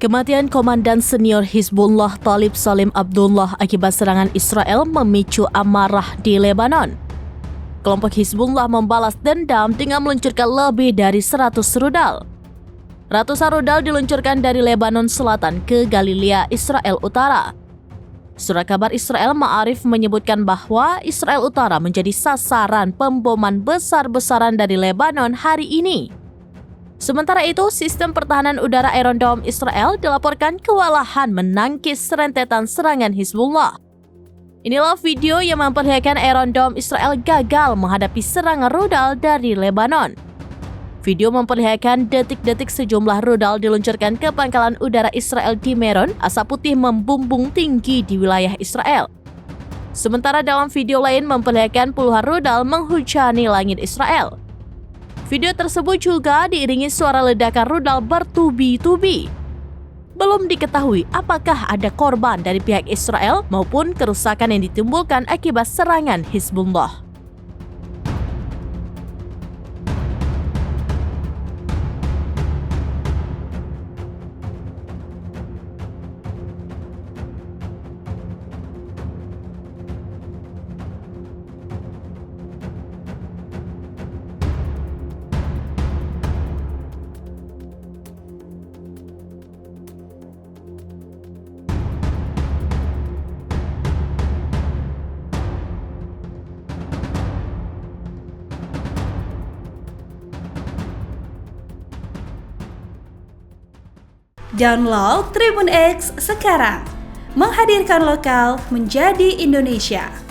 Kematian Komandan Senior Hizbullah Thalib Salim Abdullah akibat serangan Israel memicu amarah di Lebanon. Kelompok Hizbullah membalas dendam dengan meluncurkan lebih dari 100 rudal. Ratusan rudal diluncurkan dari Lebanon Selatan ke Galilea, Israel Utara. Surat kabar Israel Ma'arif menyebutkan bahwa Israel Utara menjadi sasaran pemboman besar-besaran dari Lebanon hari ini. Sementara itu, sistem pertahanan udara Iron Dome Israel dilaporkan kewalahan menangkis rentetan serangan Hizbullah. Inilah video yang memperlihatkan Iron Dome Israel gagal menghadapi serangan rudal dari Lebanon. Video memperlihatkan detik-detik sejumlah rudal diluncurkan ke pangkalan udara Israel di Meron, asap putih membumbung tinggi di wilayah Israel. Sementara dalam video lain memperlihatkan puluhan rudal menghujani langit Israel. Video tersebut juga diiringi suara ledakan rudal bertubi-tubi. Belum diketahui apakah ada korban dari pihak Israel maupun kerusakan yang ditimbulkan akibat serangan Hizbullah. Download Tribun X sekarang, menghadirkan lokal menjadi Indonesia.